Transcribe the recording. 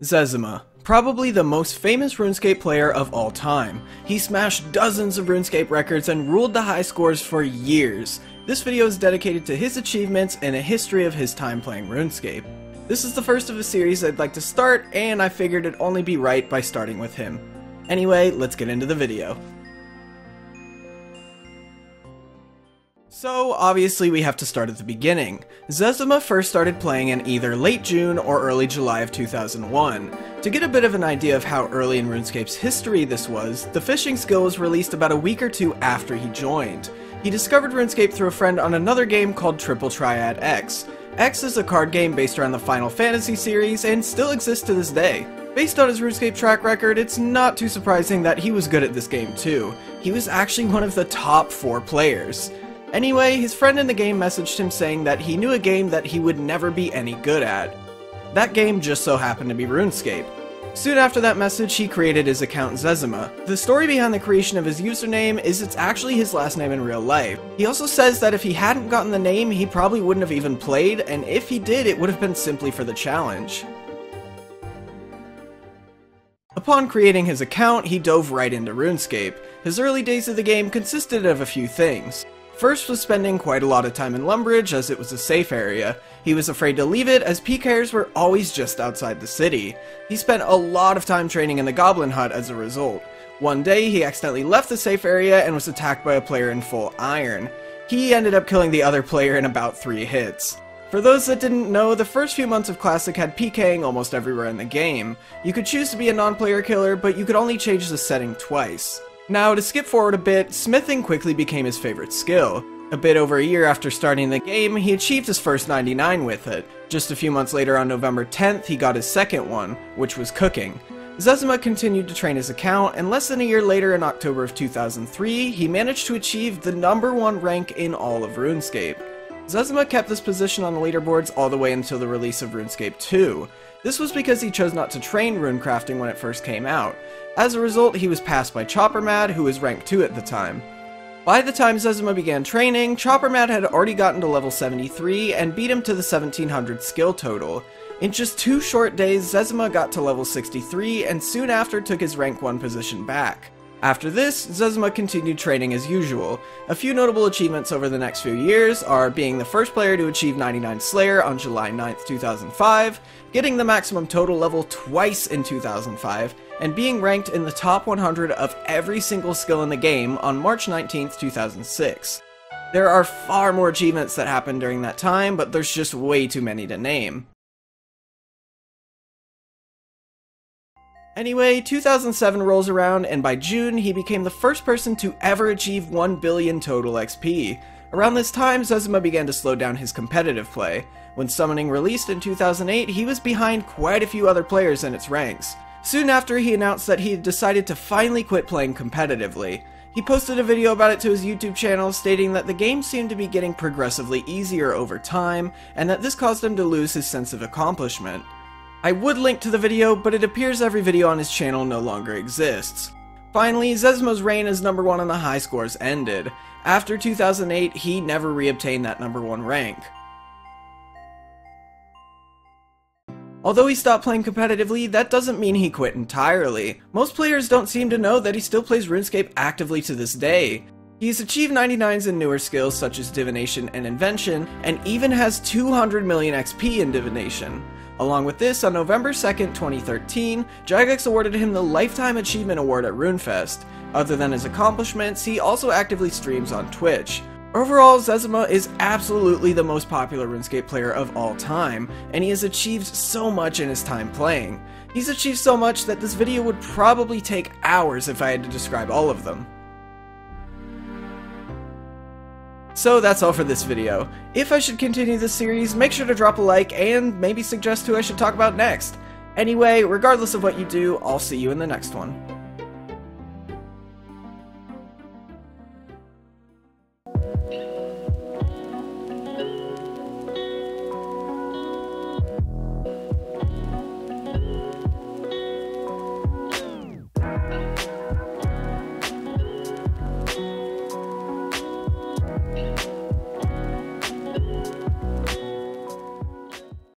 Zezima, probably the most famous RuneScape player of all time. He smashed dozens of RuneScape records and ruled the high scores for years. This video is dedicated to his achievements and a history of his time playing RuneScape. This is the first of a series I'd like to start, and I figured it'd only be right by starting with him. Anyway, let's get into the video. So, obviously we have to start at the beginning. Zezima first started playing in either late June or early July of 2001. To get a bit of an idea of how early in RuneScape's history this was, the fishing skill was released about a week or two after he joined. He discovered RuneScape through a friend on another game called Triple Triad X. X is a card game based around the Final Fantasy series and still exists to this day. Based on his RuneScape track record, it's not too surprising that he was good at this game too. He was actually one of the top 4 players. Anyway, his friend in the game messaged him saying that he knew a game that he would never be any good at. That game just so happened to be RuneScape. Soon after that message, he created his account Zezima. The story behind the creation of his username is it's actually his last name in real life. He also says that if he hadn't gotten the name, he probably wouldn't have even played, and if he did, it would have been simply for the challenge. Upon creating his account, he dove right into RuneScape. His early days of the game consisted of a few things. First was spending quite a lot of time in Lumbridge as it was a safe area. He was afraid to leave it as PKers were always just outside the city. He spent a lot of time training in the Goblin Hut as a result. One day he accidentally left the safe area and was attacked by a player in full iron. He ended up killing the other player in about 3 hits. For those that didn't know, the first few months of Classic had PKing almost everywhere in the game. You could choose to be a non-player killer, but you could only change the setting twice. Now, to skip forward a bit, smithing quickly became his favorite skill. A bit over a year after starting the game, he achieved his first 99 with it. Just a few months later on November 10th, he got his second one, which was cooking. Zezima continued to train his account, and less than a year later in October of 2003, he managed to achieve the #1 rank in all of RuneScape. Zezima kept this position on the leaderboards all the way until the release of RuneScape 2. This was because he chose not to train runecrafting when it first came out. As a result, he was passed by Choppermad, who was rank 2 at the time. By the time Zezima began training, Choppermad had already gotten to level 73 and beat him to the 1700 skill total. In just 2 short days, Zezima got to level 63 and soon after took his rank 1 position back. After this, Zezima continued training as usual. A few notable achievements over the next few years are being the first player to achieve 99 Slayer on July 9th, 2005, getting the maximum total level twice in 2005, and being ranked in the top 100 of every single skill in the game on March 19th, 2006. There are far more achievements that happened during that time, but there's just way too many to name. Anyway, 2007 rolls around, and by June, he became the first person to ever achieve 1 billion total XP. Around this time, Zezima began to slow down his competitive play. When Summoning released in 2008, he was behind quite a few other players in its ranks. Soon after, he announced that he had decided to finally quit playing competitively. He posted a video about it to his YouTube channel, stating that the game seemed to be getting progressively easier over time, and that this caused him to lose his sense of accomplishment. I would link to the video, but it appears every video on his channel no longer exists. Finally, Zezima's reign as #1 on the high scores ended. After 2008, he never reobtained that #1 rank. Although he stopped playing competitively, that doesn't mean he quit entirely. Most players don't seem to know that he still plays RuneScape actively to this day. He's achieved 99s in newer skills such as Divination and Invention, and even has 200 million XP in Divination. Along with this, on November 2nd, 2013, Jagex awarded him the Lifetime Achievement Award at RuneFest. Other than his accomplishments, he also actively streams on Twitch. Overall, Zezima is absolutely the most popular RuneScape player of all time, and he has achieved so much in his time playing. He's achieved so much that this video would probably take hours if I had to describe all of them. So that's all for this video. If I should continue this series, make sure to drop a like and maybe suggest who I should talk about next. Anyway, regardless of what you do, I'll see you in the next one.